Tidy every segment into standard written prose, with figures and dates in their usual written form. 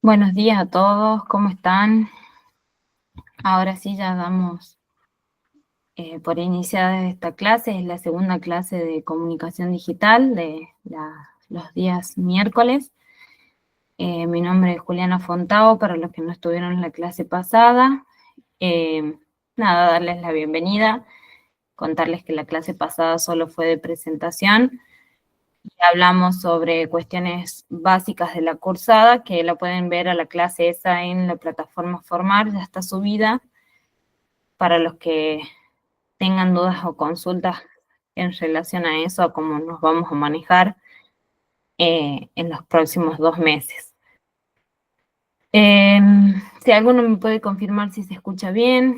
Buenos días a todos, ¿cómo están? Ahora sí ya damos por iniciada esta clase, es la segunda clase de comunicación digital de los días miércoles. Mi nombre es Juliana Fontao, para los que no estuvieron en la clase pasada. Nada, darles la bienvenida, contarles que la clase pasada solo fue de presentación. Hablamos sobre cuestiones básicas de la cursada, que la pueden ver a la clase esa en la plataforma Formar, ya está subida. Para los que tengan dudas o consultas en relación a eso, a cómo nos vamos a manejar en los próximos 2 meses. Si alguno me puede confirmar si se escucha bien,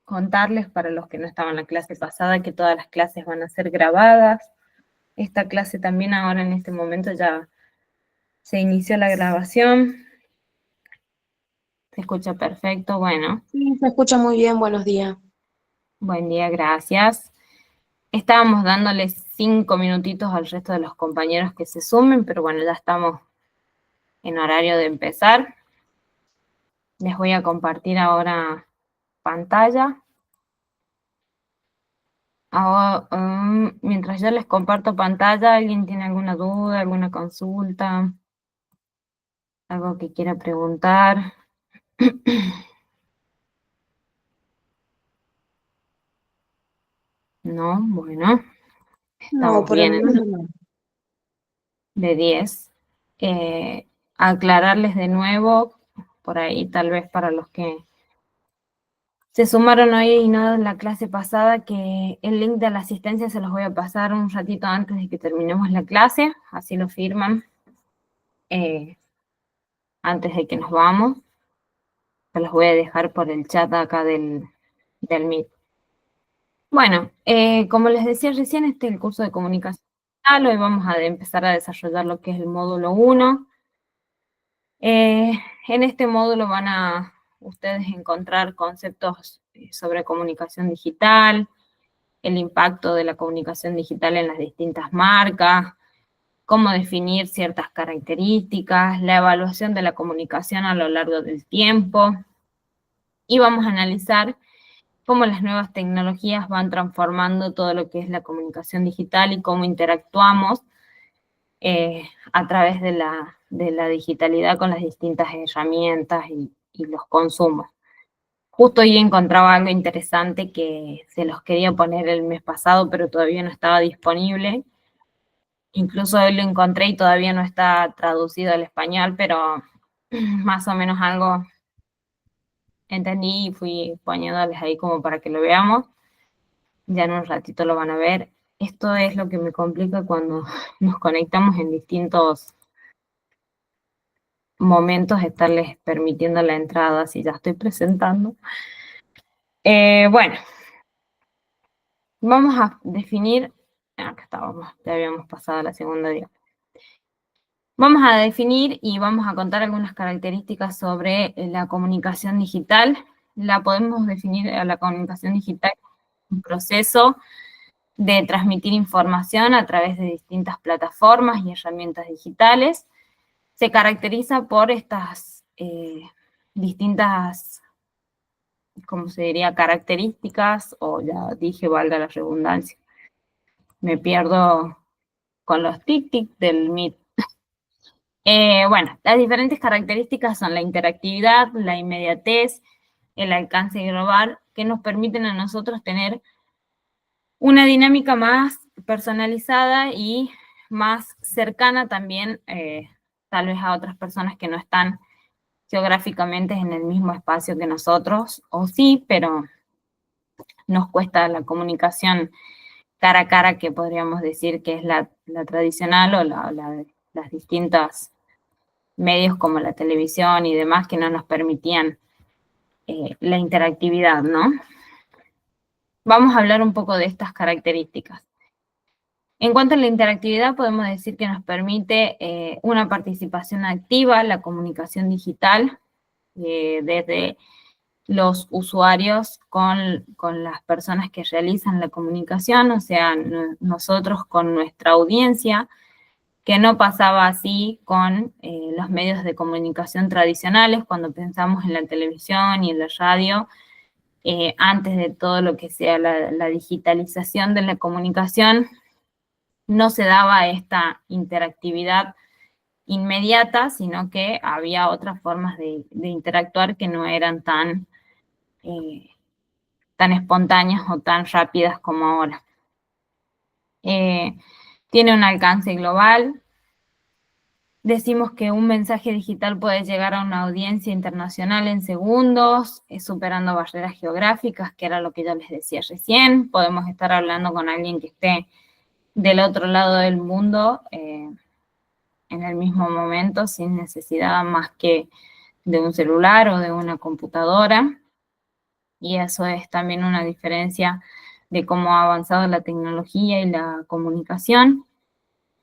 contarles para los que no estaban en la clase pasada que todas las clases van a ser grabadas. Esta clase también ahora en este momento ya se inició la grabación. Se escucha perfecto, bueno. Sí, se escucha muy bien, buenos días. Buen día, gracias. Estábamos dándoles 5 minutitos al resto de los compañeros que se sumen, pero bueno, ya estamos en horario de empezar. Les voy a compartir ahora pantalla. Ahora, mientras yo les comparto pantalla, ¿alguien tiene alguna duda, alguna consulta? ¿Algo que quiera preguntar? No, bueno, No, estamos por el bien momento no. de 10. Aclararles de nuevo, por ahí tal vez para los que se sumaron hoy y no en la clase pasada, que el link de la asistencia se los voy a pasar un ratito antes de que terminemos la clase, así lo firman antes de que nos vamos. Se los voy a dejar por el chat acá del Meet. Bueno, como les decía recién, este es el curso de comunicación digital. Hoy vamos a empezar a desarrollar lo que es el módulo 1. En este módulo van a ustedes encontrar conceptos sobre comunicación digital, el impacto de la comunicación digital en las distintas marcas, cómo definir ciertas características, la evaluación de la comunicación a lo largo del tiempo, y vamos a analizar cómo las nuevas tecnologías van transformando todo lo que es la comunicación digital y cómo interactuamos a través de la digitalidad con las distintas herramientas y los consumos. Justo hoy encontraba algo interesante que se los quería poner el mes pasado, pero todavía no estaba disponible. Incluso hoy lo encontré y todavía no está traducido al español, pero más o menos algo entendí y fui poniéndoles ahí como para que lo veamos. Ya en un ratito lo van a ver. Esto es lo que me complica cuando nos conectamos en distintos momentos, estarles permitiendo la entrada si ya estoy presentando. Bueno, vamos a definir, acá estábamos, ya habíamos pasado a la segunda diapositiva. Vamos a definir y vamos a contar algunas características sobre la comunicación digital. La podemos definir a la comunicación digital como un proceso de transmitir información a través de distintas plataformas y herramientas digitales. Se caracteriza por estas distintas, ¿cómo se diría?, características, o ya dije, valga la redundancia. Me pierdo con los tic-tic del Meet. Bueno, las diferentes características son la interactividad, la inmediatez, el alcance global, que nos permiten a nosotros tener una dinámica más personalizada y más cercana también, tal vez a otras personas que no están geográficamente en el mismo espacio que nosotros, o sí, pero nos cuesta la comunicación cara a cara, que podríamos decir que es la tradicional, o las distintas medios como la televisión y demás que no nos permitían la interactividad, ¿no? Vamos a hablar un poco de estas características. En cuanto a la interactividad, podemos decir que nos permite una participación activa, la comunicación digital, desde los usuarios con las personas que realizan la comunicación, o sea, nosotros con nuestra audiencia, que no pasaba así con los medios de comunicación tradicionales. Cuando pensamos en la televisión y en la radio, antes de todo lo que sea la digitalización de la comunicación, no se daba esta interactividad inmediata, sino que había otras formas de interactuar que no eran tan espontáneas o tan rápidas como ahora. Tiene un alcance global. Decimos que un mensaje digital puede llegar a una audiencia internacional en segundos, superando barreras geográficas, que era lo que yo les decía recién. Podemos estar hablando con alguien que esté del otro lado del mundo en el mismo momento, sin necesidad más que de un celular o de una computadora. Y eso es también una diferencia de cómo ha avanzado la tecnología y la comunicación.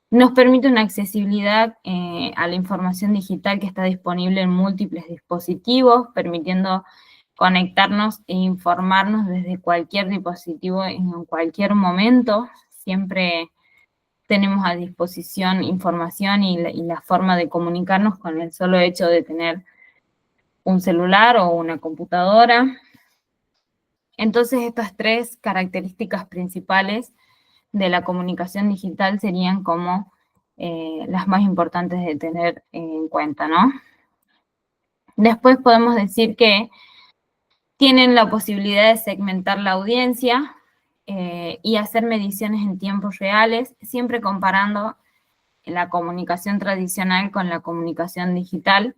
Nos permite una accesibilidad a la información digital que está disponible en múltiples dispositivos, permitiendo conectarnos e informarnos desde cualquier dispositivo en cualquier momento. Siempre tenemos a disposición información y la forma de comunicarnos con el solo hecho de tener un celular o una computadora. Entonces, estas tres características principales de la comunicación digital serían como las más importantes de tener en cuenta, ¿no? Después podemos decir que tienen la posibilidad de segmentar la audiencia y hacer mediciones en tiempos reales, siempre comparando la comunicación tradicional con la comunicación digital.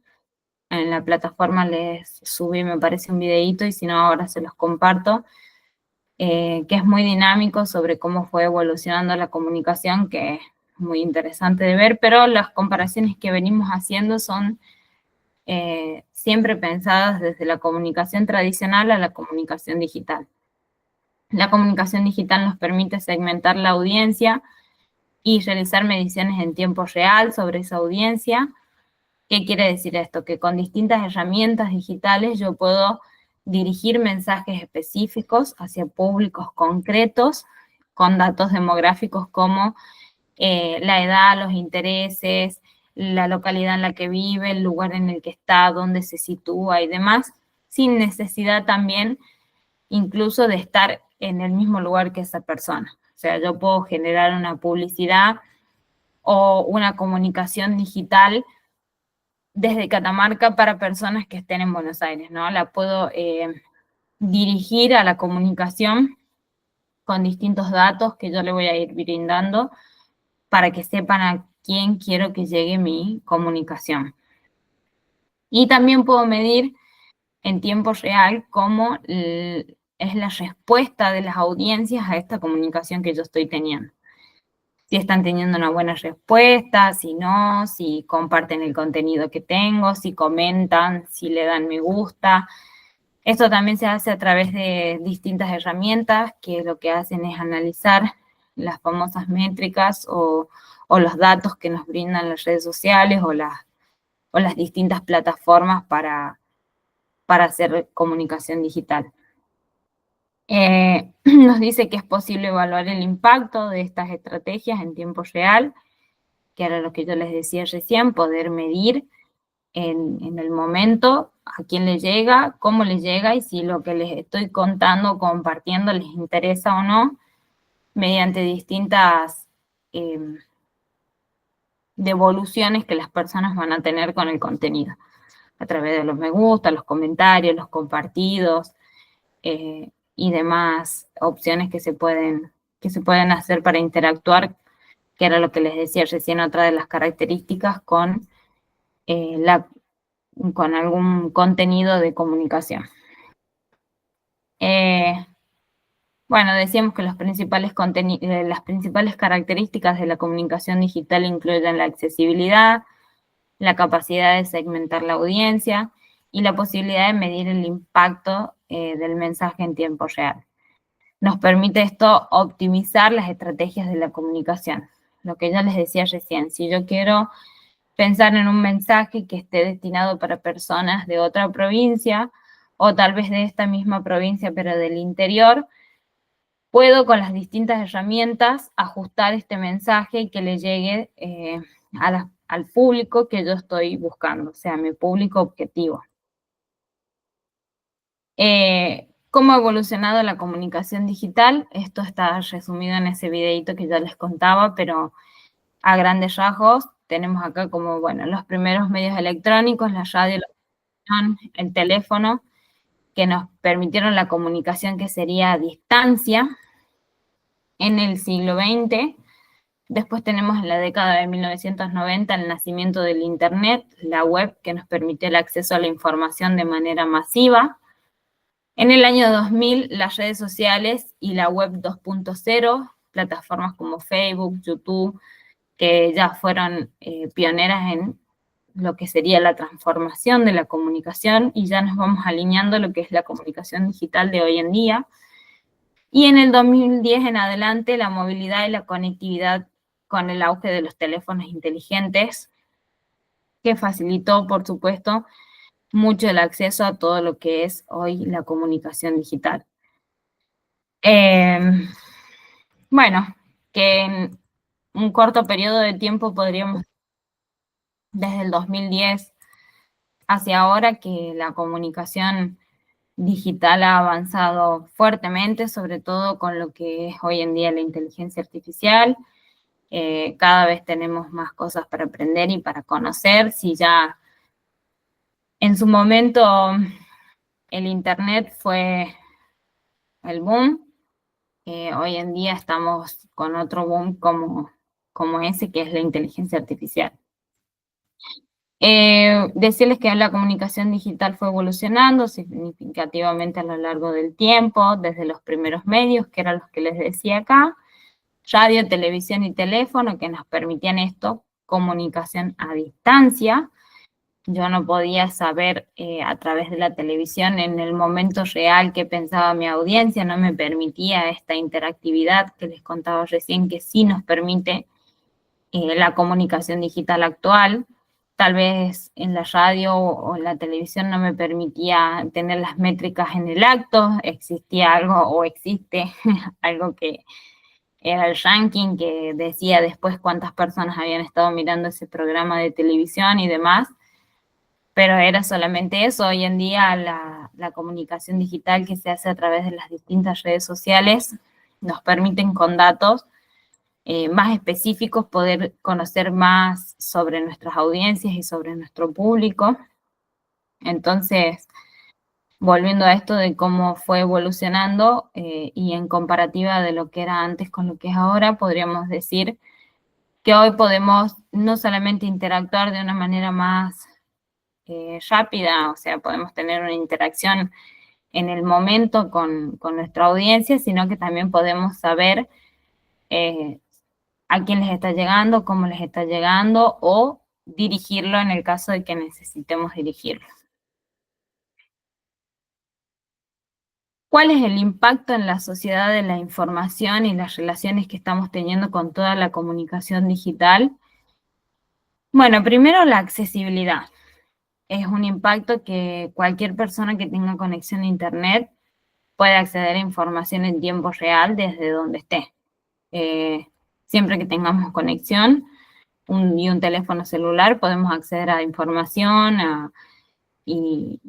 En la plataforma les subí, me parece, un videíto, y si no, ahora se los comparto, que es muy dinámico sobre cómo fue evolucionando la comunicación, que es muy interesante de ver, pero las comparaciones que venimos haciendo son siempre pensadas desde la comunicación tradicional a la comunicación digital. La comunicación digital nos permite segmentar la audiencia y realizar mediciones en tiempo real sobre esa audiencia. ¿Qué quiere decir esto? Que con distintas herramientas digitales yo puedo dirigir mensajes específicos hacia públicos concretos con datos demográficos como la edad, los intereses, la localidad en la que vive, el lugar en el que está, dónde se sitúa y demás, sin necesidad también incluso de estar en el mismo lugar que esa persona. O sea, yo puedo generar una publicidad o una comunicación digital desde Catamarca para personas que estén en Buenos Aires, ¿no? La puedo dirigir a la comunicación con distintos datos que yo le voy a ir brindando para que sepan a quién quiero que llegue mi comunicación. Y también puedo medir en tiempo real cómo es la respuesta de las audiencias a esta comunicación que yo estoy teniendo. Si están teniendo una buena respuesta, si no, si comparten el contenido que tengo, si comentan, si le dan me gusta. Esto también se hace a través de distintas herramientas que lo que hacen es analizar las famosas métricas o los datos que nos brindan las redes sociales o las distintas plataformas para hacer comunicación digital. Nos dice que es posible evaluar el impacto de estas estrategias en tiempo real, que era lo que yo les decía recién, poder medir en el momento a quién le llega, cómo le llega y si lo que les estoy contando, compartiendo, les interesa o no, mediante distintas devoluciones que las personas van a tener con el contenido, a través de los me gusta, los comentarios, los compartidos, y demás opciones que se pueden hacer para interactuar, que era lo que les decía recién, otra de las características con algún contenido de comunicación. Bueno, decíamos que las principales características de la comunicación digital incluyen la accesibilidad, la capacidad de segmentar la audiencia y la posibilidad de medir el impacto del mensaje en tiempo real. Nos permite esto optimizar las estrategias de la comunicación. Lo que ya les decía recién, si yo quiero pensar en un mensaje que esté destinado para personas de otra provincia o tal vez de esta misma provincia pero del interior, puedo con las distintas herramientas ajustar este mensaje y que le llegue al público que yo estoy buscando, o sea, mi público objetivo. ¿Cómo ha evolucionado la comunicación digital? Esto está resumido en ese videito que ya les contaba, pero a grandes rasgos tenemos acá como, bueno, los primeros medios electrónicos, la radio, la televisión, el teléfono, que nos permitieron la comunicación que sería a distancia en el siglo XX. Después tenemos en la década de 1990 el nacimiento del Internet, la web que nos permitió el acceso a la información de manera masiva. En el año 2000, las redes sociales y la web 2.0, plataformas como Facebook, YouTube, que ya fueron pioneras en lo que sería la transformación de la comunicación y ya nos vamos alineando a lo que es la comunicación digital de hoy en día. Y en el 2010 en adelante, la movilidad y la conectividad con el auge de los teléfonos inteligentes, que facilitó, por supuesto, mucho el acceso a todo lo que es hoy la comunicación digital. Bueno, que en un corto periodo de tiempo podríamos, desde el 2010 hacia ahora, que la comunicación digital ha avanzado fuertemente, sobre todo con lo que es hoy en día la inteligencia artificial. Cada vez tenemos más cosas para aprender y para conocer. Si ya en su momento el Internet fue el boom, hoy en día estamos con otro boom como ese, que es la inteligencia artificial. Decirles que la comunicación digital fue evolucionando significativamente a lo largo del tiempo, desde los primeros medios, que eran los que les decía acá, radio, televisión y teléfono, que nos permitían esto, comunicación a distancia. Yo no podía saber a través de la televisión en el momento real qué pensaba mi audiencia, no me permitía esta interactividad que les contaba recién, que sí nos permite la comunicación digital actual. Tal vez en la radio o en la televisión no me permitía tener las métricas en el acto, existía algo o existe algo que era el ranking que decía después cuántas personas habían estado mirando ese programa de televisión y demás, pero era solamente eso. Hoy en día la comunicación digital que se hace a través de las distintas redes sociales nos permiten con datos más específicos poder conocer más sobre nuestras audiencias y sobre nuestro público. Entonces, volviendo a esto de cómo fue evolucionando y en comparativa de lo que era antes con lo que es ahora, podríamos decir que hoy podemos no solamente interactuar de una manera más rápida, o sea, podemos tener una interacción en el momento con nuestra audiencia, sino que también podemos saber a quién les está llegando, cómo les está llegando, o dirigirlo en el caso de que necesitemos dirigirlo. ¿Cuál es el impacto en la sociedad de la información y las relaciones que estamos teniendo con toda la comunicación digital? Bueno, primero la accesibilidad. Es un impacto que cualquier persona que tenga conexión a Internet puede acceder a información en tiempo real desde donde esté. Siempre que tengamos conexión y un teléfono celular, podemos acceder a información y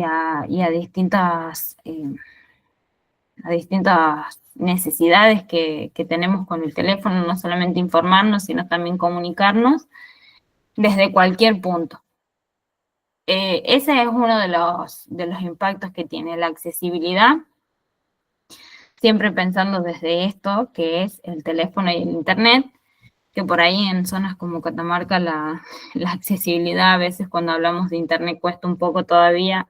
a distintas necesidades que tenemos con el teléfono, no solamente informarnos, sino también comunicarnos desde cualquier punto. Ese es uno de los impactos que tiene la accesibilidad, siempre pensando desde esto, que es el teléfono y el Internet, que por ahí en zonas como Catamarca la accesibilidad a veces cuando hablamos de Internet cuesta un poco todavía,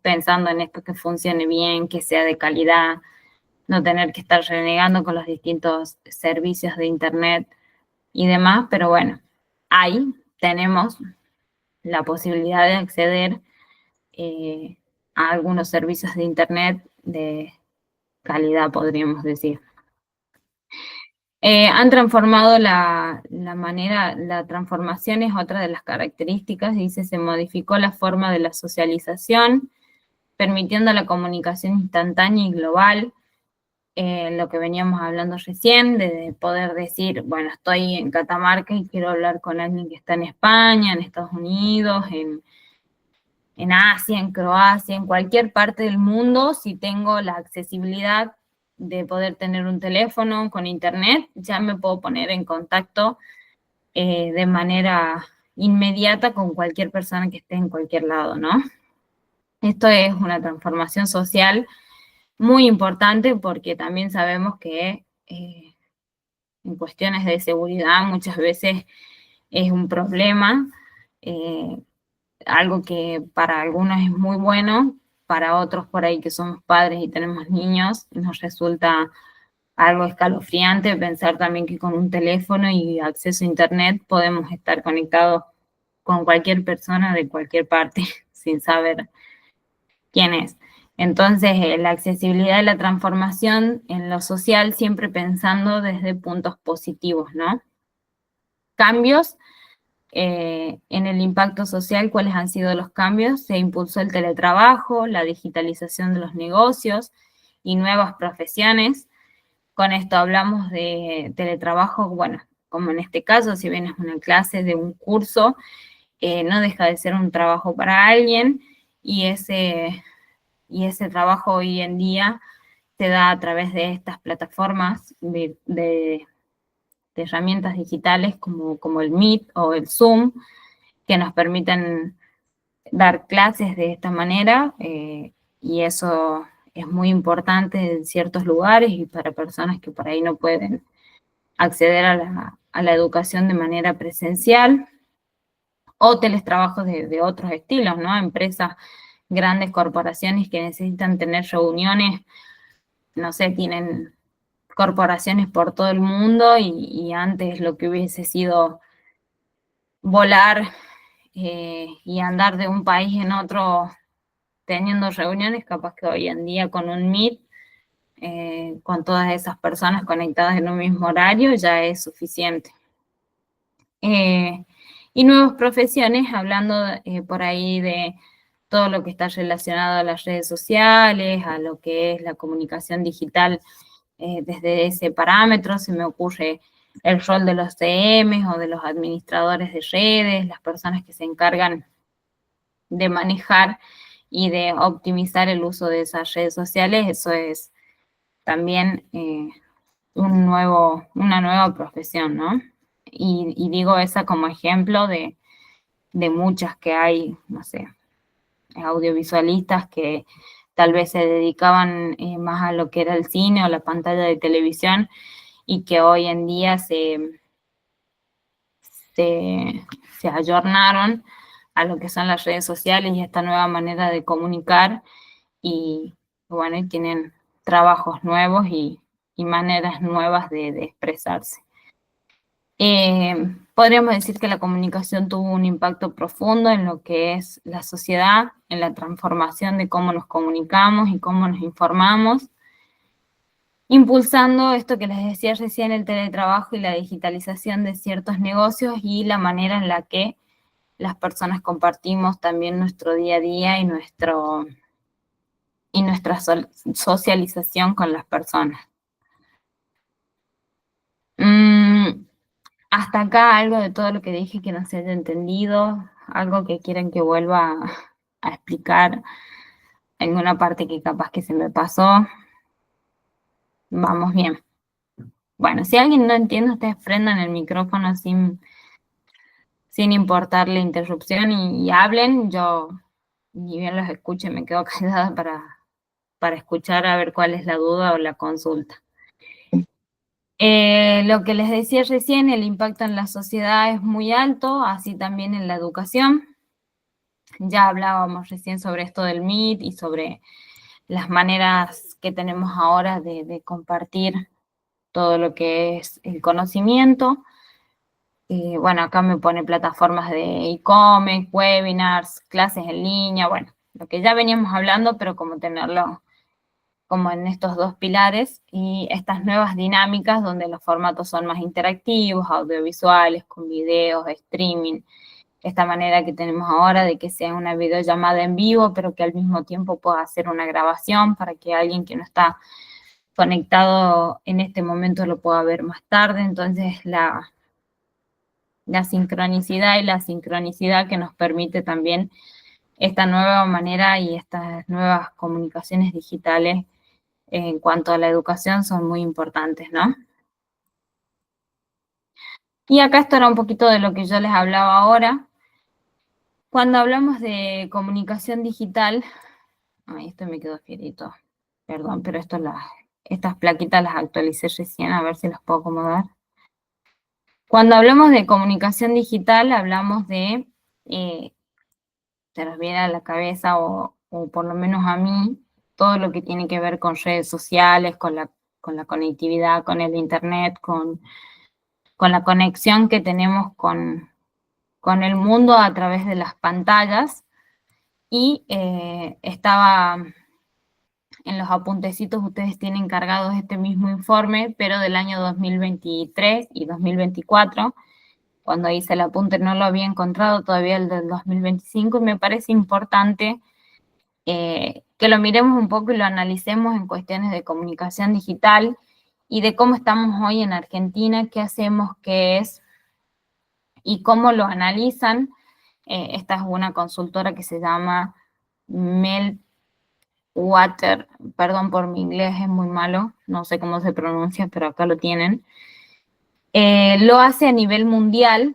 pensando en esto que funcione bien, que sea de calidad, no tener que estar renegando con los distintos servicios de Internet y demás, pero bueno, ahí tenemos la posibilidad de acceder a algunos servicios de Internet de calidad, podríamos decir. Han transformado la manera, la transformación es otra de las características, dice, se modificó la forma de la socialización, permitiendo la comunicación instantánea y global. lo que veníamos hablando recién, de poder decir, bueno, estoy en Catamarca y quiero hablar con alguien que está en España, en Estados Unidos, en Asia, en Croacia, en cualquier parte del mundo, si tengo la accesibilidad de poder tener un teléfono con internet, ya me puedo poner en contacto de manera inmediata con cualquier persona que esté en cualquier lado, ¿no? Esto es una transformación social muy importante porque también sabemos que en cuestiones de seguridad muchas veces es un problema, eh, algo que para algunos es muy bueno, para otros por ahí que somos padres y tenemos niños, nos resulta algo escalofriante pensar también que con un teléfono y acceso a internet podemos estar conectados con cualquier persona de cualquier parte sin saber quién es. Entonces, la accesibilidad y la transformación en lo social siempre pensando desde puntos positivos, ¿no? Cambios en el impacto social, ¿cuáles han sido los cambios? Se impulsó el teletrabajo, la digitalización de los negocios y nuevas profesiones. Con esto hablamos de teletrabajo, bueno, como en este caso, si bien es una clase de un curso, no deja de ser un trabajo para alguien y ese trabajo hoy en día se da a través de estas plataformas de herramientas digitales como el Meet o el Zoom, que nos permiten dar clases de esta manera, y eso es muy importante en ciertos lugares y para personas que por ahí no pueden acceder a la educación de manera presencial, o teletrabajos de otros estilos, ¿no? Empresas, grandes corporaciones que necesitan tener reuniones, no sé, tienen corporaciones por todo el mundo y antes lo que hubiese sido volar y andar de un país en otro teniendo reuniones, capaz que hoy en día con un Meet, con todas esas personas conectadas en un mismo horario, ya es suficiente. Y nuevas profesiones, hablando por ahí de todo lo que está relacionado a las redes sociales, a lo que es la comunicación digital desde ese parámetro, se me ocurre el rol de los CMs o de los administradores de redes, las personas que se encargan de manejar y de optimizar el uso de esas redes sociales. Eso es también una nueva profesión, ¿no? Y digo esa como ejemplo de muchas que hay, no sé, audiovisualistas que tal vez se dedicaban más a lo que era el cine o la pantalla de televisión y que hoy en día se ayornaron a lo que son las redes sociales y esta nueva manera de comunicar y bueno, y tienen trabajos nuevos y maneras nuevas de expresarse. Podríamos decir que la comunicación tuvo un impacto profundo en lo que es la sociedad, en la transformación de cómo nos comunicamos y cómo nos informamos, impulsando esto que les decía recién, el teletrabajo y la digitalización de ciertos negocios y la manera en la que las personas compartimos también nuestro día a día y nuestra socialización con las personas. Hasta acá algo de todo lo que dije que no se haya entendido, algo que quieran que vuelva a explicar, alguna parte que capaz que se me pasó. Vamos bien. Bueno, si alguien no entiende, ustedes prendan el micrófono sin importar la interrupción y hablen. Yo ni bien los escucho y me quedo callada para escuchar a ver cuál es la duda o la consulta. Lo que les decía recién, el impacto en la sociedad es muy alto, así también en la educación. Ya hablábamos recién sobre esto del Meet y sobre las maneras que tenemos ahora de compartir todo lo que es el conocimiento. Bueno, acá me pone plataformas de e-commerce, webinars, clases en línea, bueno, lo que ya veníamos hablando, pero como tenerlo como en estos dos pilares y estas nuevas dinámicas donde los formatos son más interactivos, audiovisuales, con videos, streaming, esta manera que tenemos ahora de que sea una videollamada en vivo, pero que al mismo tiempo pueda hacer una grabación para que alguien que no está conectado en este momento lo pueda ver más tarde, entonces la sincronicidad y la sincronicidad que nos permite también esta nueva manera y estas nuevas comunicaciones digitales en cuanto a la educación son muy importantes, ¿no? Y acá esto era un poquito de lo que yo les hablaba ahora. Cuando hablamos de comunicación digital, ay, esto me quedó fierito, perdón, pero estas plaquitas las actualicé recién, a ver si las puedo acomodar. Cuando hablamos de comunicación digital, hablamos de, se nos viene a la cabeza, o por lo menos a mí, todo lo que tiene que ver con redes sociales, con la conectividad, con el internet, con la conexión que tenemos con el mundo a través de las pantallas. Y estaba en los apuntecitos, ustedes tienen cargados este mismo informe, pero del año 2023 y 2024. Cuando hice el apunte no lo había encontrado todavía el del 2025, y me parece importante que lo miremos un poco y lo analicemos en cuestiones de comunicación digital y de cómo estamos hoy en Argentina, qué hacemos, qué es y cómo lo analizan. Esta es una consultora que se llama Meltwater, perdón por mi inglés, es muy malo, no sé cómo se pronuncia, pero acá lo tienen. Lo hace a nivel mundial,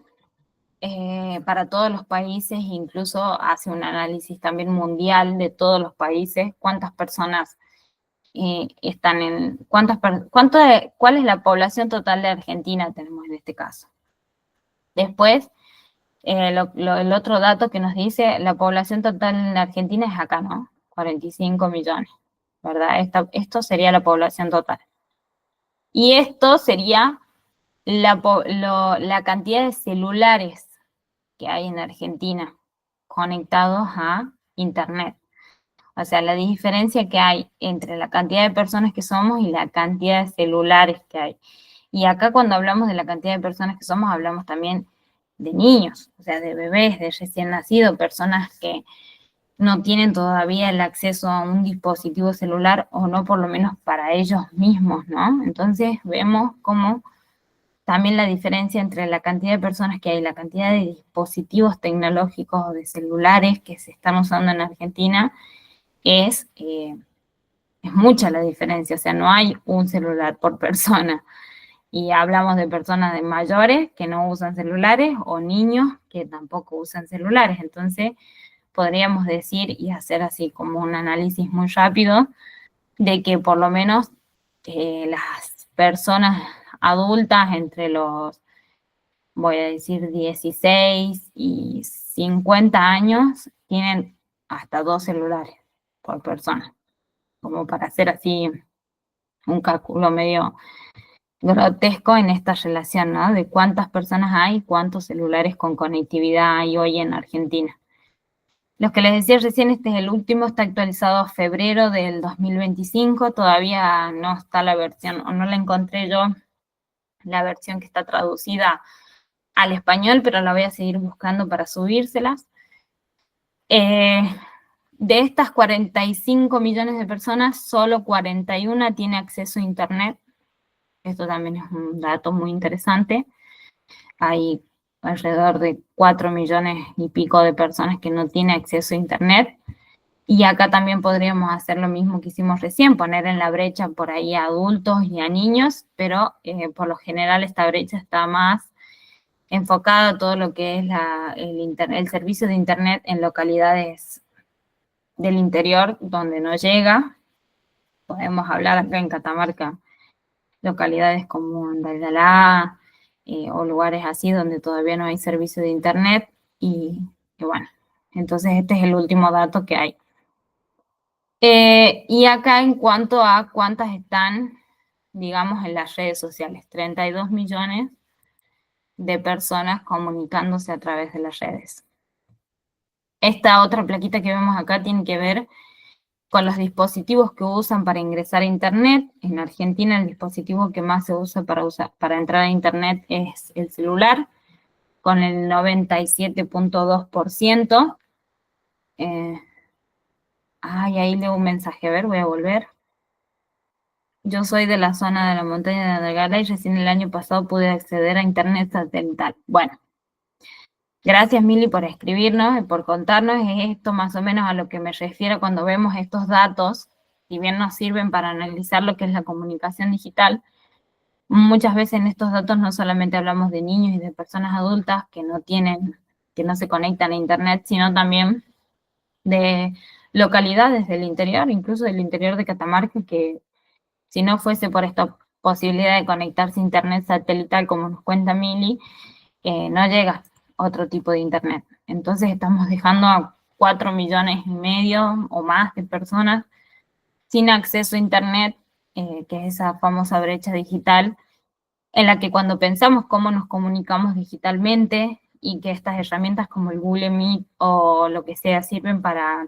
para todos los países, incluso hace un análisis también mundial de todos los países, cuántas personas están en, cuál es la población total de Argentina tenemos en este caso. Después, el otro dato que nos dice, la población total en Argentina es acá, ¿no? 45 millones, ¿verdad? Esto sería la población total. Y esto sería la cantidad de celulares que hay en Argentina conectados a Internet. O sea, la diferencia que hay entre la cantidad de personas que somos y la cantidad de celulares que hay. Y acá cuando hablamos de la cantidad de personas que somos, hablamos también de niños, o sea, de bebés, de recién nacidos, personas que no tienen todavía el acceso a un dispositivo celular, o no por lo menos para ellos mismos, ¿no? Entonces vemos cómo también la diferencia entre la cantidad de personas que hay, la cantidad de dispositivos tecnológicos o de celulares que se están usando en Argentina, es mucha la diferencia. O sea, no hay un celular por persona. Y hablamos de personas de mayores que no usan celulares o niños que tampoco usan celulares. Entonces, podríamos decir y hacer así como un análisis muy rápido de que por lo menos las personas adultas entre los, voy a decir, 16 y 50 años tienen hasta 2 celulares por persona, como para hacer así un cálculo medio grotesco en esta relación, ¿no? De cuántas personas hay, cuántos celulares con conectividad hay hoy en Argentina. Los que les decía recién, este es el último, está actualizado a febrero del 2025, todavía no está la versión, o no la encontré yo, la versión que está traducida al español, pero la voy a seguir buscando para subírselas. De estas 45 millones de personas, solo 41 tiene acceso a Internet. Esto también es un dato muy interesante. Hay alrededor de 4 millones y pico de personas que no tienen acceso a Internet. Y acá también podríamos hacer lo mismo que hicimos recién, poner en la brecha por ahí a adultos y a niños, pero por lo general esta brecha está más enfocada a todo lo que es el servicio de Internet en localidades del interior donde no llega. Podemos hablar acá en Catamarca, localidades como Andalgalá, o lugares así donde todavía no hay servicio de Internet. Y bueno, entonces este es el último dato que hay. Y acá en cuanto a cuántas están, digamos, en las redes sociales, 32 millones de personas comunicándose a través de las redes. Esta otra plaquita que vemos acá tiene que ver con los dispositivos que usan para ingresar a Internet. En Argentina el dispositivo que más se usa para entrar a Internet es el celular, con el 97.2%. Ahí leo un mensaje, a ver, voy a volver. Yo soy de la zona de la montaña de Andalgalá y recién el año pasado pude acceder a internet satelital. Bueno, gracias Mili por escribirnos y por contarnos. Es esto más o menos a lo que me refiero cuando vemos estos datos, si bien nos sirven para analizar lo que es la comunicación digital. Muchas veces en estos datos no solamente hablamos de niños y de personas adultas que no se conectan a internet, sino también de localidades del interior, incluso del interior de Catamarca, que si no fuese por esta posibilidad de conectarse a internet satelital, como nos cuenta Mili, no llega otro tipo de internet. Entonces estamos dejando a 4,5 millones o más de personas sin acceso a internet, que es esa famosa brecha digital, en la que cuando pensamos cómo nos comunicamos digitalmente y que estas herramientas como el Google Meet o lo que sea sirven para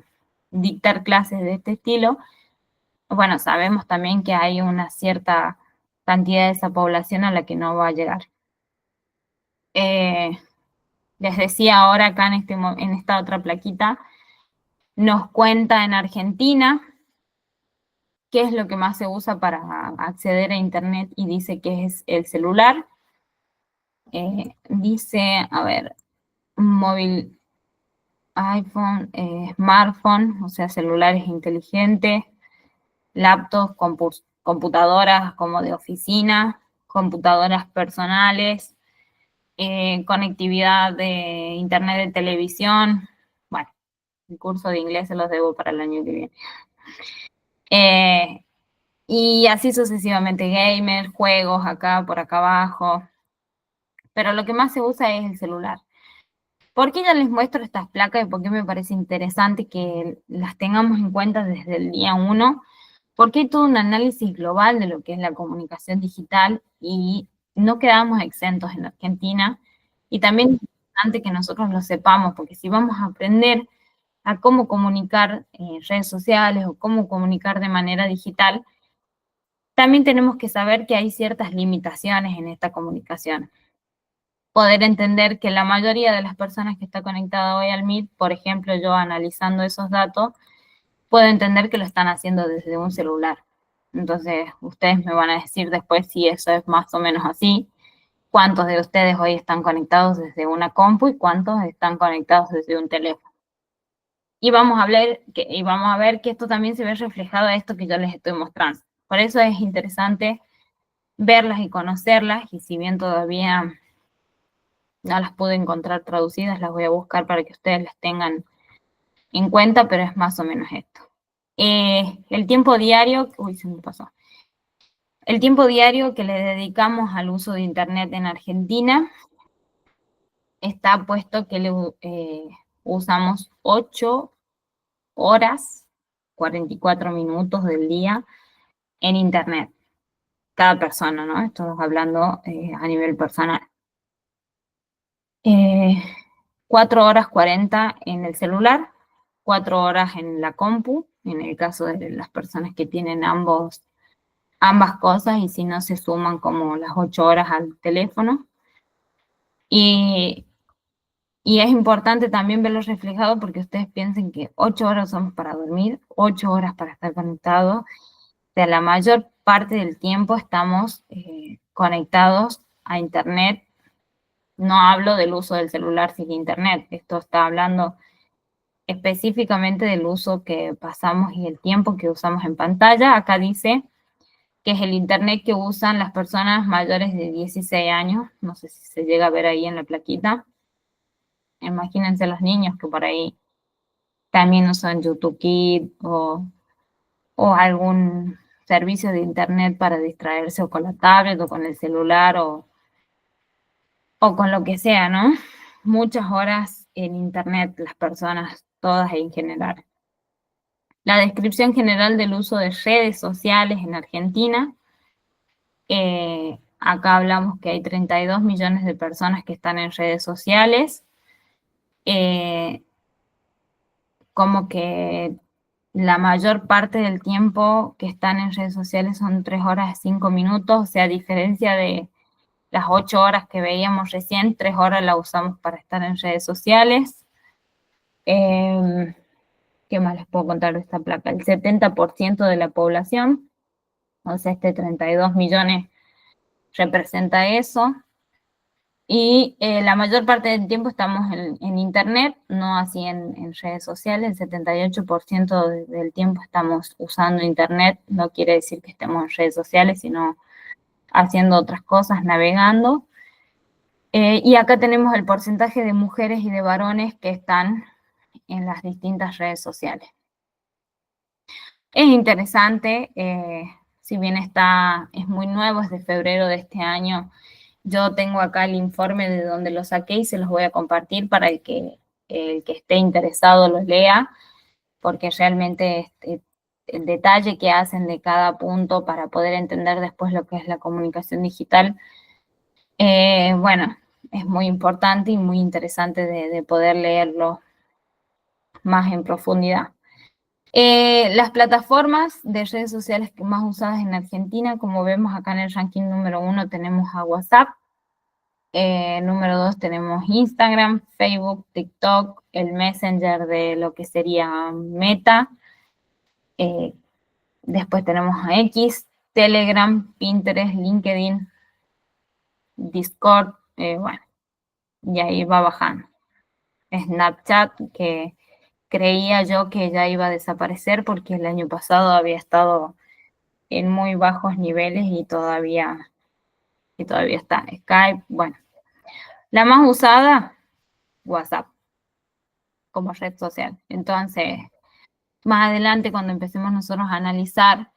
dictar clases de este estilo, bueno, sabemos también que hay una cierta cantidad de esa población a la que no va a llegar. Eh, Les decía ahora acá en esta otra plaquita, nos cuenta en Argentina qué es lo que más se usa para acceder a Internet y dice que es el celular. Dice, a ver, móvil, iPhone, smartphone, o sea, celulares inteligentes, laptops, computadoras como de oficina, computadoras personales, conectividad de internet de televisión. Bueno, el curso de inglés se los debo para el año que viene. Eh, y así sucesivamente, gamers, juegos acá, por acá abajo. Pero lo que más se usa es el celular. ¿Por qué ya les muestro estas placas y por qué me parece interesante que las tengamos en cuenta desde el día uno? Porque hay todo un análisis global de lo que es la comunicación digital y no quedamos exentos en Argentina. Y también es importante que nosotros lo sepamos, porque si vamos a aprender a cómo comunicar en redes sociales o cómo comunicar de manera digital, también tenemos que saber que hay ciertas limitaciones en esta comunicación. Poder entender que la mayoría de las personas que está conectada hoy al Meet, por ejemplo, yo analizando esos datos, puedo entender que lo están haciendo desde un celular. Entonces, ustedes me van a decir después si eso es más o menos así, cuántos de ustedes hoy están conectados desde una compu y cuántos están conectados desde un teléfono. Y vamos a ver que esto también se ve reflejado a esto que yo les estoy mostrando. Por eso es interesante verlas y conocerlas, y si bien todavía no las pude encontrar traducidas, las voy a buscar para que ustedes las tengan en cuenta, pero es más o menos esto. El tiempo diario, uy, se me pasó. El tiempo diario que le dedicamos al uso de Internet en Argentina está puesto que usamos 8 horas, 44 minutos del día en Internet. Cada persona, ¿no? Estamos hablando a nivel personal. 4 horas 40 en el celular, 4 horas en la compu, en el caso de las personas que tienen ambas cosas, y si no se suman como las 8 horas al teléfono. Y, y es importante también verlo reflejado porque ustedes piensen que 8 horas somos para dormir, 8 horas para estar conectados. O sea, la mayor parte del tiempo estamos conectados a Internet. No hablo del uso del celular sin Internet, esto está hablando específicamente del uso que pasamos y el tiempo que usamos en pantalla. Acá dice que es el Internet que usan las personas mayores de 16 años. No sé si se llega a ver ahí en la plaquita. Imagínense los niños que por ahí también usan YouTube Kids o algún servicio de Internet para distraerse o con la tablet o con el celular o con lo que sea, ¿no? Muchas horas en Internet las personas, todas en general. La descripción general del uso de redes sociales en Argentina. Acá hablamos que hay 32 millones de personas que están en redes sociales. Como que la mayor parte del tiempo que están en redes sociales son 3 horas 5 minutos, o sea, a diferencia de las 8 horas que veíamos recién, 3 horas la usamos para estar en redes sociales. ¿Qué más les puedo contar de esta placa? El 70% de la población Entonces, 32 millones representa eso. Y la mayor parte del tiempo estamos en Internet, no así en redes sociales. El 78% del tiempo estamos usando Internet. No quiere decir que estemos en redes sociales, sino haciendo otras cosas, navegando. Y acá tenemos el porcentaje de mujeres y de varones que están en las distintas redes sociales. Es interesante, si bien es muy nuevo, es de febrero de este año. Yo tengo acá el informe de donde lo saqué y se los voy a compartir para el que esté interesado lo lea, porque realmente el detalle que hacen de cada punto para poder entender después lo que es la comunicación digital, bueno, es muy importante y muy interesante de poder leerlo más en profundidad. Las plataformas de redes sociales más usadas en Argentina, como vemos acá en el ranking número 1 tenemos a WhatsApp, número 2 tenemos Instagram, Facebook, TikTok, el Messenger de lo que sería Meta, después tenemos a X, Telegram, Pinterest, LinkedIn, Discord, bueno, y ahí va bajando. Snapchat, que creía yo que ya iba a desaparecer porque el año pasado había estado en muy bajos niveles y todavía está. Skype, bueno. La más usada, WhatsApp, como red social. Entonces, más adelante, cuando empecemos nosotros a analizar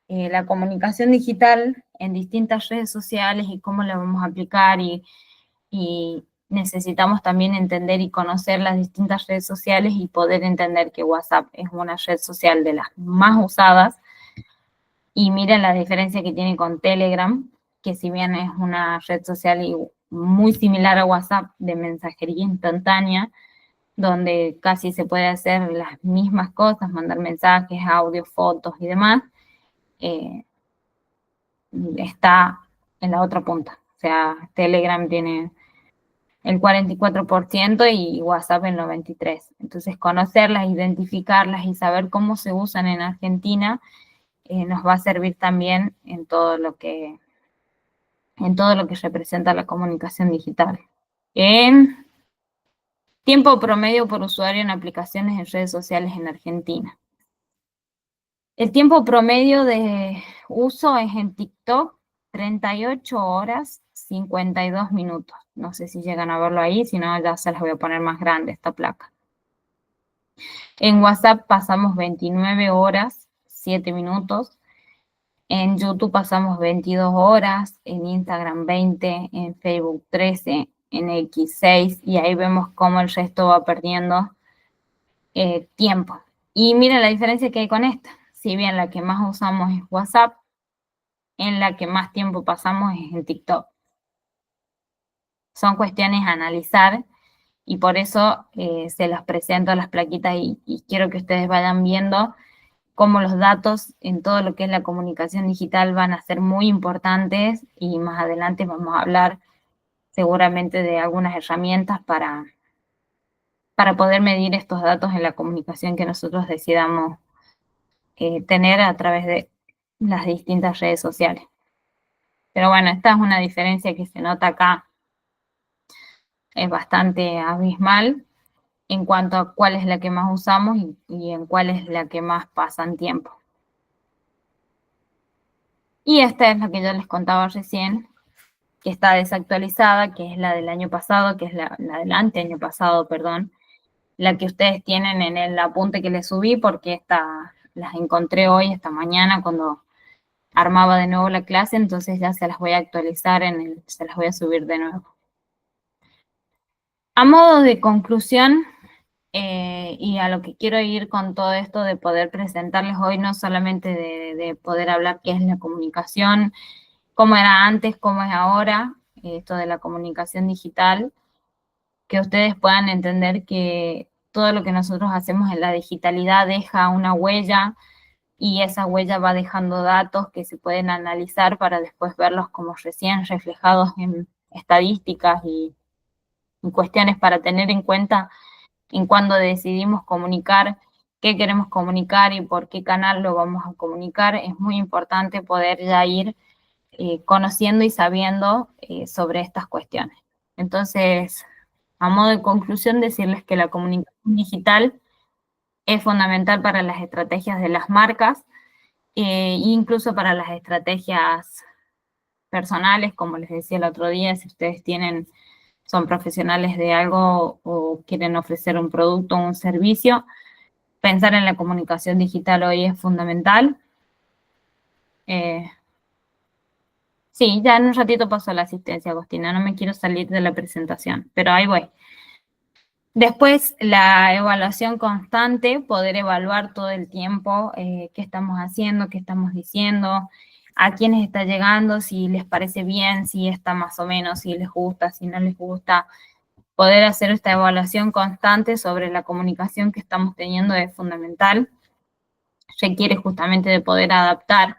la comunicación digital en distintas redes sociales y cómo la vamos a aplicar y necesitamos también entender y conocer las distintas redes sociales y poder entender que WhatsApp es una red social de las más usadas. Y miren la diferencia que tiene con Telegram, que si bien es una red social muy similar a WhatsApp de mensajería instantánea, donde casi se puede hacer las mismas cosas, mandar mensajes, audio, fotos y demás, está en la otra punta. O sea, Telegram tiene el 44% y WhatsApp el 93%. Entonces, conocerlas, identificarlas y saber cómo se usan en Argentina nos va a servir también en todo lo que representa la comunicación digital. En tiempo promedio por usuario en aplicaciones en redes sociales en Argentina. El tiempo promedio de uso es en TikTok 38 horas 52 minutos. No sé si llegan a verlo ahí, si no ya se las voy a poner más grande esta placa. En WhatsApp pasamos 29 horas 7 minutos. En YouTube pasamos 22 horas, en Instagram 20, en Facebook 13, en X 6, y ahí vemos cómo el resto va perdiendo tiempo. Y miren la diferencia que hay con esta. Si bien la que más usamos es WhatsApp, en la que más tiempo pasamos es en TikTok. Son cuestiones a analizar y por eso se las presento a las plaquitas y quiero que ustedes vayan viendo cómo los datos en todo lo que es la comunicación digital van a ser muy importantes y más adelante vamos a hablar seguramente de algunas herramientas para poder medir estos datos en la comunicación que nosotros decidamos tener a través de las distintas redes sociales. Pero bueno, esta es una diferencia que se nota acá, es bastante abismal en cuanto a cuál es la que más usamos y en cuál es la que más pasan tiempo. Y esta es la que yo les contaba recién, que está desactualizada, que es la del año pasado, que es la del anteaño pasado, perdón, la que ustedes tienen en el apunte que les subí, porque las encontré hoy, esta mañana, cuando armaba de nuevo la clase, entonces ya se las voy a actualizar, se las voy a subir de nuevo. A modo de conclusión, y a lo que quiero ir con todo esto de poder presentarles hoy, no solamente de poder hablar qué es la comunicación, cómo era antes, cómo es ahora, esto de la comunicación digital, que ustedes puedan entender que todo lo que nosotros hacemos en la digitalidad deja una huella y esa huella va dejando datos que se pueden analizar para después verlos como recién reflejados en estadísticas y cuestiones para tener en cuenta en cuando decidimos comunicar qué queremos comunicar y por qué canal lo vamos a comunicar, es muy importante poder ya ir conociendo y sabiendo sobre estas cuestiones. Entonces, a modo de conclusión, decirles que la comunicación digital es fundamental para las estrategias de las marcas, incluso para las estrategias personales, como les decía el otro día, si ustedes son profesionales de algo o quieren ofrecer un producto o un servicio, pensar en la comunicación digital hoy es fundamental. Sí, ya en un ratito pasó la asistencia, Agostina, no me quiero salir de la presentación, pero ahí voy. Después, la evaluación constante, poder evaluar todo el tiempo qué estamos haciendo, qué estamos diciendo, a quiénes está llegando, si les parece bien, si está más o menos, si les gusta, si no les gusta. Poder hacer esta evaluación constante sobre la comunicación que estamos teniendo es fundamental. Requiere justamente de poder adaptar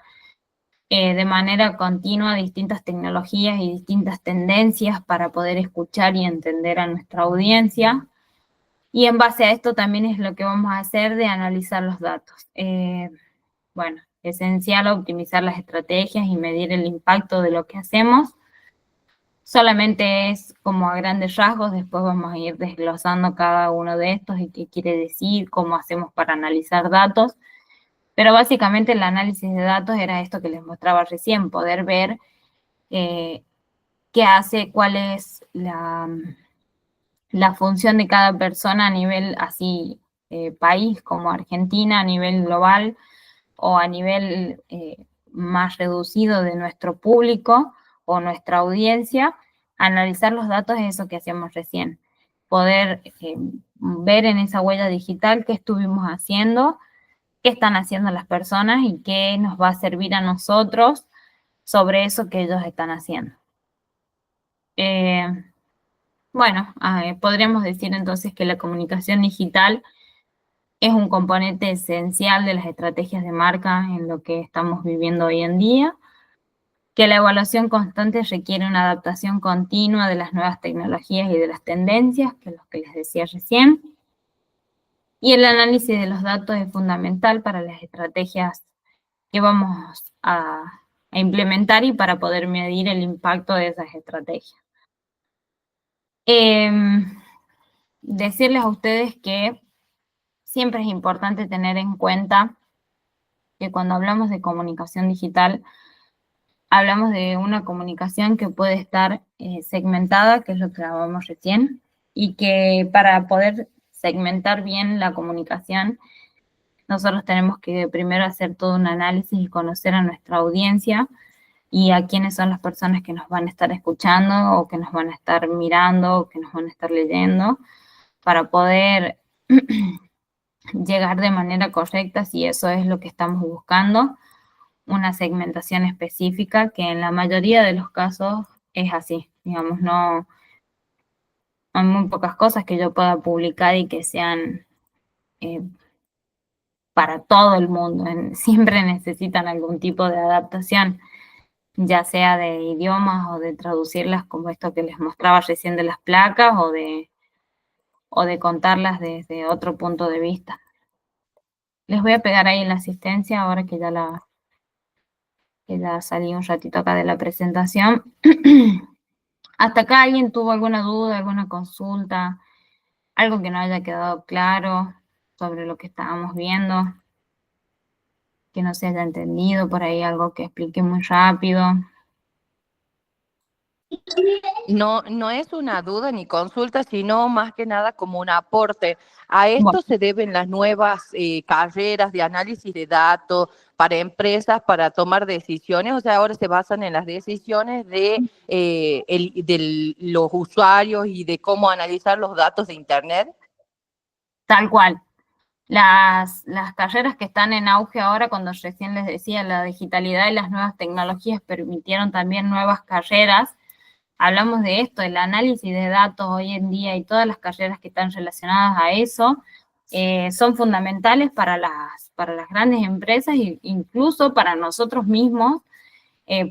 de manera continua distintas tecnologías y distintas tendencias para poder escuchar y entender a nuestra audiencia. Y en base a esto también es lo que vamos a hacer de analizar los datos. Bueno, esencial optimizar las estrategias y medir el impacto de lo que hacemos. Solamente es como a grandes rasgos, después vamos a ir desglosando cada uno de estos y qué quiere decir, cómo hacemos para analizar datos. Pero básicamente el análisis de datos era esto que les mostraba recién, poder ver qué hace, cuál es la función de cada persona a nivel así país como Argentina, a nivel global o a nivel más reducido de nuestro público o nuestra audiencia. Analizar los datos es eso que hacíamos recién, poder ver en esa huella digital qué estuvimos haciendo, qué están haciendo las personas y qué nos va a servir a nosotros sobre eso que ellos están haciendo. Bueno, podríamos decir entonces que la comunicación digital es un componente esencial de las estrategias de marca en lo que estamos viviendo hoy en día, que la evaluación constante requiere una adaptación continua de las nuevas tecnologías y de las tendencias, que es lo que les decía recién, y el análisis de los datos es fundamental para las estrategias que vamos a implementar y para poder medir el impacto de esas estrategias. Decirles a ustedes que siempre es importante tener en cuenta que cuando hablamos de comunicación digital, hablamos de una comunicación que puede estar segmentada, que es lo que hablábamos recién, y que para poder segmentar bien la comunicación, nosotros tenemos que primero hacer todo un análisis y conocer a nuestra audiencia y a quiénes son las personas que nos van a estar escuchando o que nos van a estar mirando o que nos van a estar leyendo para poder llegar de manera correcta si eso es lo que estamos buscando, una segmentación específica que en la mayoría de los casos es así, digamos, no hay muy pocas cosas que yo pueda publicar y que sean para todo el mundo, siempre necesitan algún tipo de adaptación, ya sea de idiomas o de traducirlas como esto que les mostraba recién de las placas o de contarlas desde otro punto de vista. Les voy a pegar ahí la asistencia ahora que ya salí un ratito acá de la presentación. ¿Hasta acá alguien tuvo alguna duda, alguna consulta, algo que no haya quedado claro sobre lo que estábamos viendo, que no se haya entendido, por ahí algo que expliqué muy rápido? No, no es una duda ni consulta, sino más que nada como un aporte. A Bueno, esto se deben las nuevas carreras de análisis de datos para empresas, para tomar decisiones. O sea, ahora se basan en las decisiones de los usuarios y de cómo analizar los datos de Internet. tal cual. Las carreras que están en auge ahora, cuando recién les decía, la digitalidad y las nuevas tecnologías permitieron también nuevas carreras. Hablamos de esto, el análisis de datos hoy en día y todas las carreras que están relacionadas a eso son fundamentales para las grandes empresas e incluso para nosotros mismos,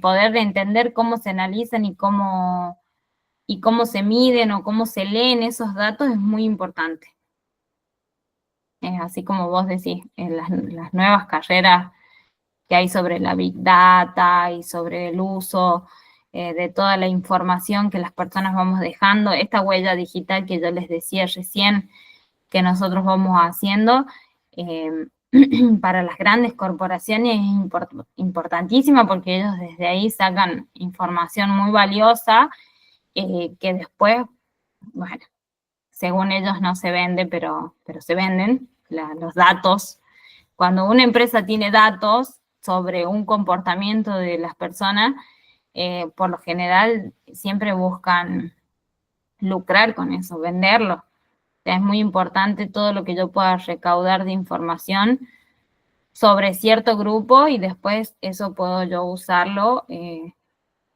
poder entender cómo se analizan y cómo se miden o cómo se leen esos datos es muy importante. así como vos decís, en las nuevas carreras que hay sobre la Big Data y sobre el uso de toda la información que las personas vamos dejando, esta huella digital que yo les decía recién, que nosotros vamos haciendo, para las grandes corporaciones es importantísima porque ellos desde ahí sacan información muy valiosa que después, bueno, según ellos no se vende, pero se venden los datos. Cuando una empresa tiene datos sobre un comportamiento de las personas, por lo general siempre buscan lucrar con eso, venderlo. O sea, es muy importante todo lo que yo pueda recaudar de información sobre cierto grupo y después eso puedo yo usarlo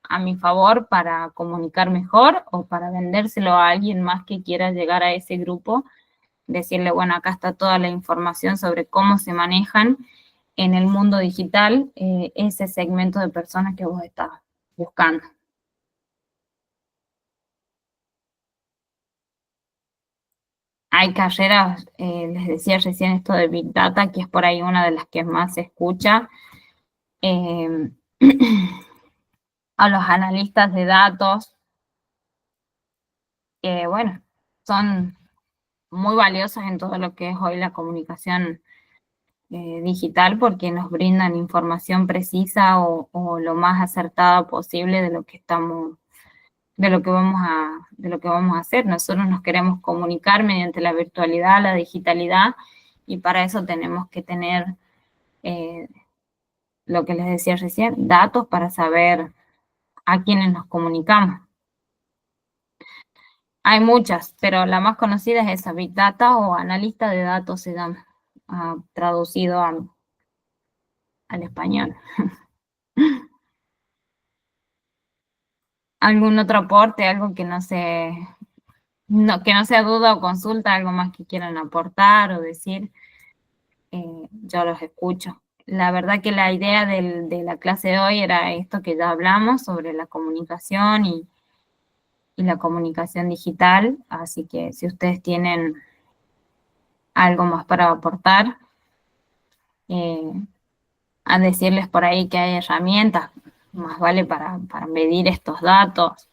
a mi favor para comunicar mejor o para vendérselo a alguien más que quiera llegar a ese grupo, decirle, bueno, acá está toda la información sobre cómo se manejan en el mundo digital ese segmento de personas que vos estás buscando. Hay carreras, les decía recién esto de Big Data, que es por ahí una de las que más se escucha. A los analistas de datos, que bueno, son muy valiosos en todo lo que es hoy la comunicación digital porque nos brindan información precisa o lo más acertada posible de lo que estamos, de lo que vamos a hacer. Nosotros nos queremos comunicar mediante la virtualidad, la digitalidad, y para eso tenemos que tener lo que les decía recién, datos para saber a quiénes nos comunicamos. Hay muchas, pero la más conocida es esa, Big Data o analista de datos se llama, traducido al español. ¿Algún otro aporte, algo que que no sea duda o consulta, algo más que quieran aportar o decir? Yo los escucho. La verdad que la idea de la clase de hoy era esto que ya hablamos sobre la comunicación y la comunicación digital, así que si ustedes tienen algo más para aportar, a decirles por ahí que hay herramientas, más vale para medir estos datos.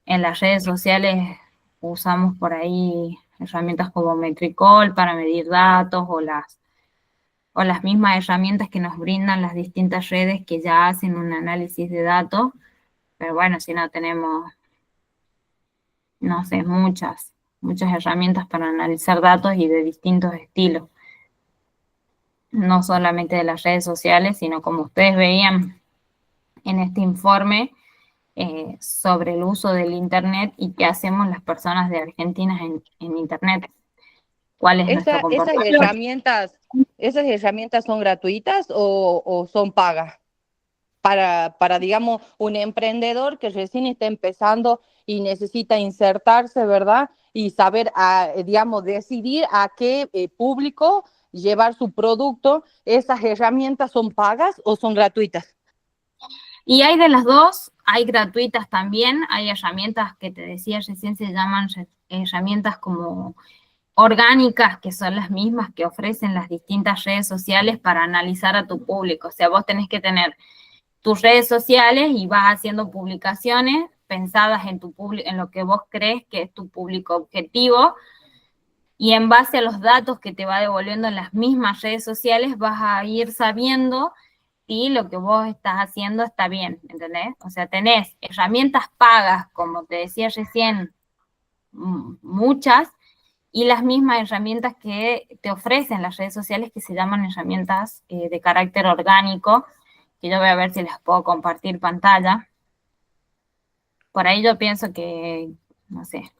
En las redes sociales usamos por ahí herramientas como Metricol para medir datos o las mismas herramientas que nos brindan las distintas redes que ya hacen un análisis de datos, pero bueno, si no tenemos, no sé, muchas herramientas para analizar datos y de distintos estilos, no solamente de las redes sociales, sino como ustedes veían en este informe sobre el uso del Internet y qué hacemos las personas de Argentina en Internet, cuál es nuestro comportamiento. ¿Esas herramientas son gratuitas o son pagas? Para, digamos, un emprendedor que recién está empezando y necesita insertarse, ¿verdad? Y saber, digamos, decidir a qué público llevar su producto. ¿Esas herramientas son pagas o son gratuitas? Y hay de las dos, hay gratuitas también, hay herramientas que te decía recién se llaman herramientas como orgánicas, que son las mismas que ofrecen las distintas redes sociales para analizar a tu público. O sea, vos tenés que tener tus redes sociales y vas haciendo publicaciones pensadas en en lo que vos crees que es tu público objetivo, y en base a los datos que te va devolviendo en las mismas redes sociales vas a ir sabiendo si lo que vos estás haciendo está bien, ¿entendés? O sea, tenés herramientas pagas, como te decía recién, muchas, y las mismas herramientas que te ofrecen las redes sociales que se llaman herramientas de carácter orgánico, que yo voy a ver si les puedo compartir pantalla. Por ahí yo pienso que, no sé,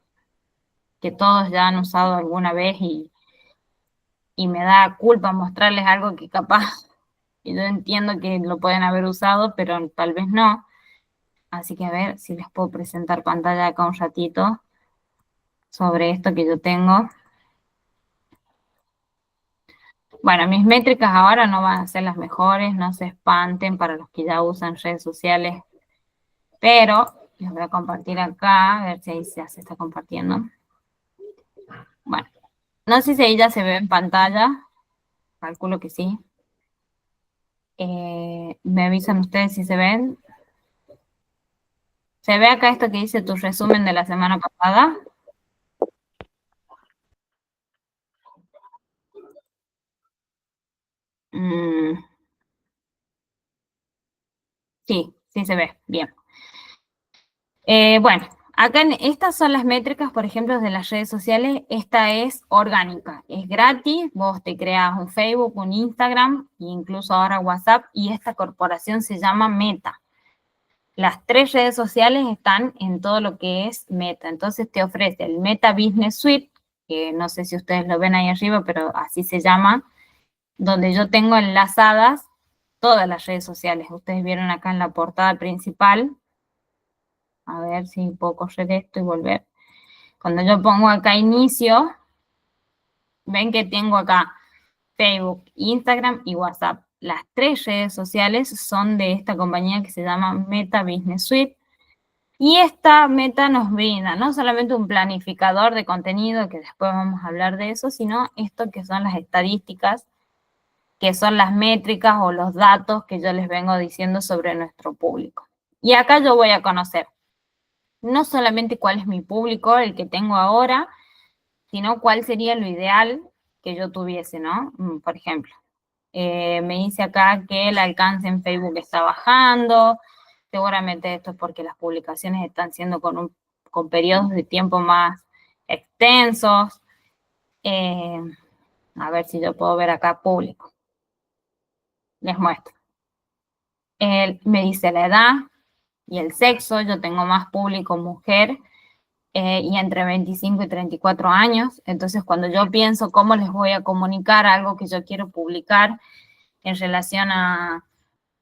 que todos ya han usado alguna vez y me da culpa mostrarles algo que capaz, y yo entiendo que lo pueden haber usado, pero tal vez no. Así que a ver si les puedo presentar pantalla acá un ratito sobre esto que yo tengo. Bueno, mis métricas ahora no van a ser las mejores, no se espanten para los que ya usan redes sociales, pero les voy a compartir acá, a ver si ahí se está compartiendo. Bueno, No sé si ella se ve en pantalla, calculo que sí. Me avisan ustedes si se ven. ¿Se ve acá esto que dice tu resumen de la semana pasada? Mm, sí, sí se ve, bien. Bueno, acá estas son las métricas, por ejemplo, de las redes sociales. Esta es orgánica, es gratis. Vos te creas un Facebook, un Instagram, e incluso ahora WhatsApp, y esta corporación se llama Meta. Las 3 redes sociales están en todo lo que es Meta. Entonces te ofrece el Meta Business Suite, que no sé si ustedes lo ven ahí arriba, pero así se llama, donde yo tengo enlazadas todas las redes sociales. Ustedes vieron acá en la portada principal. A ver si puedo correr esto y volver. Cuando yo pongo acá inicio, ven que tengo acá Facebook, Instagram y WhatsApp. Las 3 redes sociales son de esta compañía que se llama Meta Business Suite. Y esta Meta nos brinda no solamente un planificador de contenido, que después vamos a hablar de eso, sino esto que son las estadísticas, que son las métricas o los datos que yo les vengo diciendo sobre nuestro público. Y acá yo voy a conocer no solamente cuál es mi público, el que tengo ahora, sino cuál sería lo ideal que yo tuviese, ¿no? Por ejemplo, me dice acá que el alcance en Facebook está bajando, seguramente esto es porque las publicaciones están siendo con periodos de tiempo más extensos. A ver si yo puedo ver acá público. Les muestro. Me dice la edad y el sexo, yo tengo más público mujer, y entre 25 y 34 años. Entonces, cuando yo pienso cómo les voy a comunicar algo que yo quiero publicar en relación a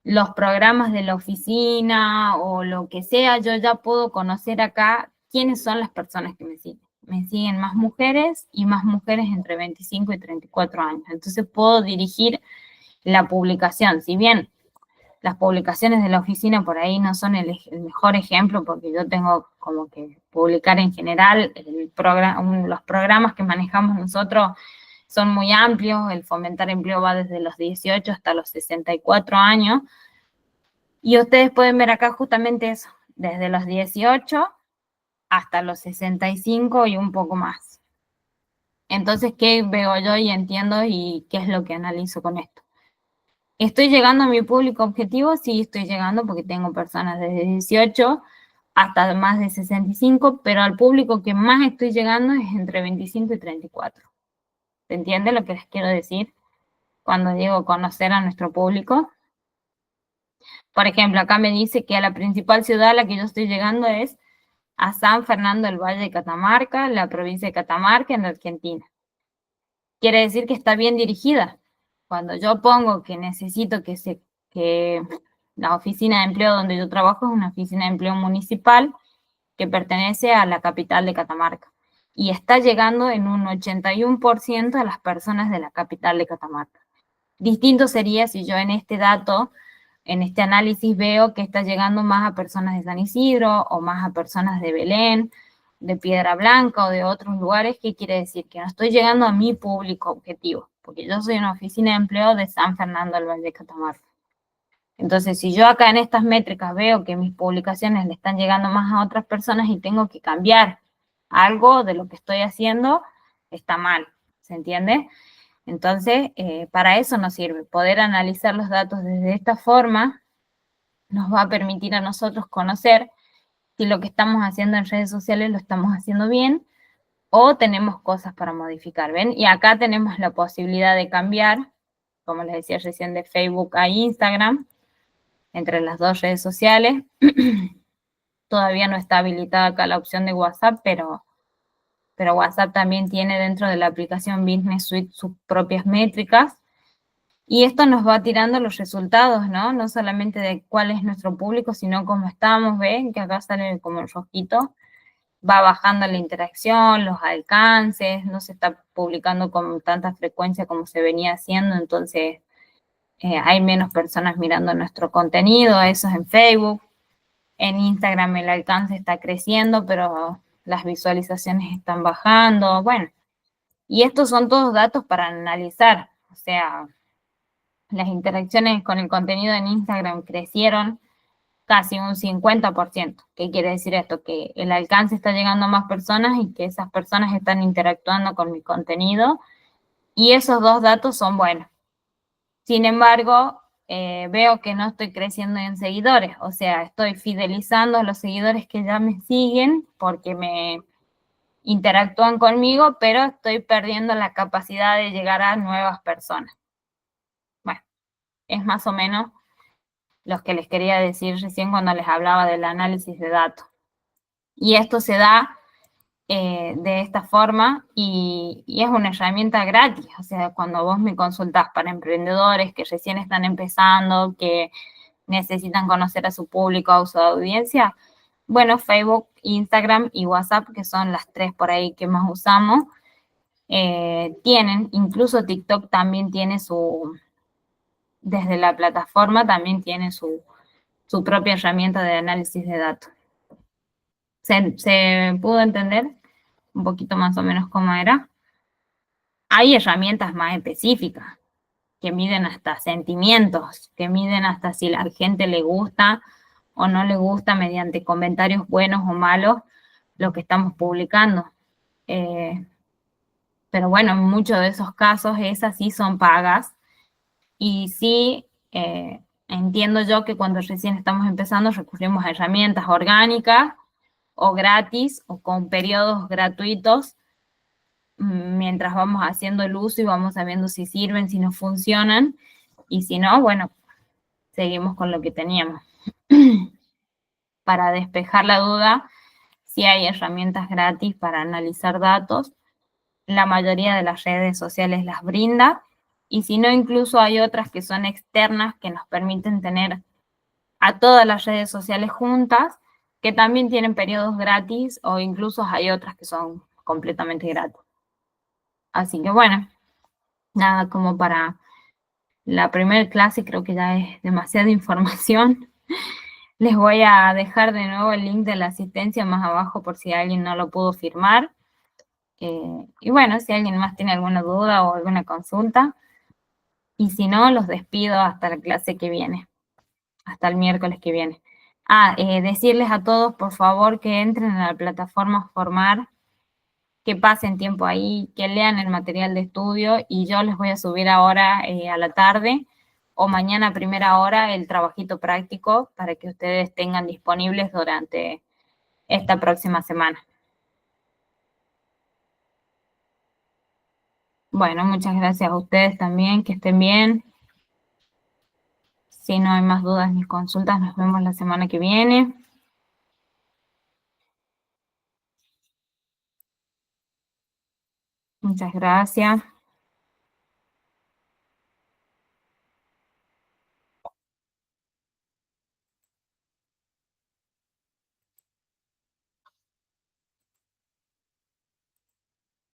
los programas de la oficina o lo que sea, yo ya puedo conocer acá quiénes son las personas que me siguen. Me siguen más mujeres y más mujeres entre 25 y 34 años. Entonces puedo dirigir la publicación. Si bien las publicaciones de la oficina por ahí no son el mejor ejemplo, porque yo tengo como que publicar en general, los programas que manejamos nosotros son muy amplios, el fomentar empleo va desde los 18 hasta los 64 años, y ustedes pueden ver acá justamente eso, desde los 18 hasta los 65 y un poco más. Entonces, ¿qué veo yo y entiendo y qué es lo que analizo con esto? ¿Estoy llegando a mi público objetivo? Sí, estoy llegando porque tengo personas desde 18 hasta más de 65, pero al público que más estoy llegando es entre 25 y 34. ¿Se entiende lo que les quiero decir cuando digo conocer a nuestro público? Por ejemplo, acá me dice que a la principal ciudad a la que yo estoy llegando es a San Fernando del Valle de Catamarca, la provincia de Catamarca, en Argentina. Quiere decir que está bien dirigida. Cuando yo pongo que necesito que la oficina de empleo donde yo trabajo es una oficina de empleo municipal que pertenece a la capital de Catamarca y está llegando en un 81% a las personas de la capital de Catamarca. Distinto sería si yo en este dato, en este análisis veo que está llegando más a personas de San Isidro o más a personas de Belén, de Piedra Blanca o de otros lugares. ¿Qué quiere decir? Que no estoy llegando a mi público objetivo, porque yo soy una oficina de empleo de San Fernando del Valle de Catamarca. Entonces, si yo acá en estas métricas veo que mis publicaciones le están llegando más a otras personas y tengo que cambiar algo de lo que estoy haciendo, está mal, ¿se entiende? Entonces, para eso nos sirve. Poder analizar los datos desde esta forma nos va a permitir a nosotros conocer si lo que estamos haciendo en redes sociales lo estamos haciendo bien o tenemos cosas para modificar, ¿ven? Y acá tenemos la posibilidad de cambiar, como les decía recién, de Facebook a Instagram, entre las 2 redes sociales. Todavía no está habilitada acá la opción de WhatsApp, pero WhatsApp también tiene dentro de la aplicación Business Suite sus propias métricas. Y esto nos va tirando los resultados, ¿no? No solamente de cuál es nuestro público, sino cómo estamos, ¿ven? Que acá sale como el rojito. Va bajando la interacción, los alcances, no se está publicando con tanta frecuencia como se venía haciendo, entonces hay menos personas mirando nuestro contenido, eso es en Facebook. En Instagram el alcance está creciendo, pero las visualizaciones están bajando, bueno. Y estos son todos datos para analizar, o sea, las interacciones con el contenido en Instagram crecieron casi un 50%. ¿Qué quiere decir esto? Que el alcance está llegando a más personas y que esas personas están interactuando con mi contenido, y esos dos datos son buenos. Sin embargo, veo que no estoy creciendo en seguidores, o sea, estoy fidelizando a los seguidores que ya me siguen porque me interactúan conmigo, pero estoy perdiendo la capacidad de llegar a nuevas personas. Bueno, es más o menos lo que les quería decir recién cuando les hablaba del análisis de datos. Y esto se da de esta forma y es una herramienta gratis. O sea, cuando vos me consultás para emprendedores que recién están empezando, que necesitan conocer a su público, a su audiencia, bueno, Facebook, Instagram y WhatsApp, que son las tres por ahí que más usamos, tienen, incluso TikTok también tiene desde la plataforma también tiene su propia herramienta de análisis de datos. ¿Se pudo entender un poquito más o menos cómo era? Hay herramientas más específicas que miden hasta sentimientos, que miden hasta si a la gente le gusta o no le gusta mediante comentarios buenos o malos lo que estamos publicando. Pero bueno, en muchos de esos casos esas sí son pagas y sí entiendo yo que cuando recién estamos empezando recurrimos a herramientas orgánicas o gratis o con periodos gratuitos mientras vamos haciendo el uso y vamos sabiendo si sirven, si no funcionan, y si no, bueno, seguimos con lo que teníamos. Para despejar la duda, sí hay herramientas gratis para analizar datos, la mayoría de las redes sociales las brinda, y si no, incluso hay otras que son externas que nos permiten tener a todas las redes sociales juntas, que también tienen periodos gratis, o incluso hay otras que son completamente gratis. Así que bueno, nada, como para la primera clase creo que ya es demasiada información. Les voy a dejar de nuevo el link de la asistencia más abajo por si alguien no lo pudo firmar. Y bueno, si alguien más tiene alguna duda o alguna consulta. Y si no, los despido hasta la clase que viene, hasta el miércoles que viene. Decirles a todos, por favor, que entren a la plataforma Formar, que pasen tiempo ahí, que lean el material de estudio, y yo les voy a subir ahora a la tarde o mañana a primera hora el trabajito práctico para que ustedes tengan disponibles durante esta próxima semana. Bueno, muchas gracias a ustedes también, que estén bien. Si no hay más dudas ni consultas, nos vemos la semana que viene. Muchas gracias.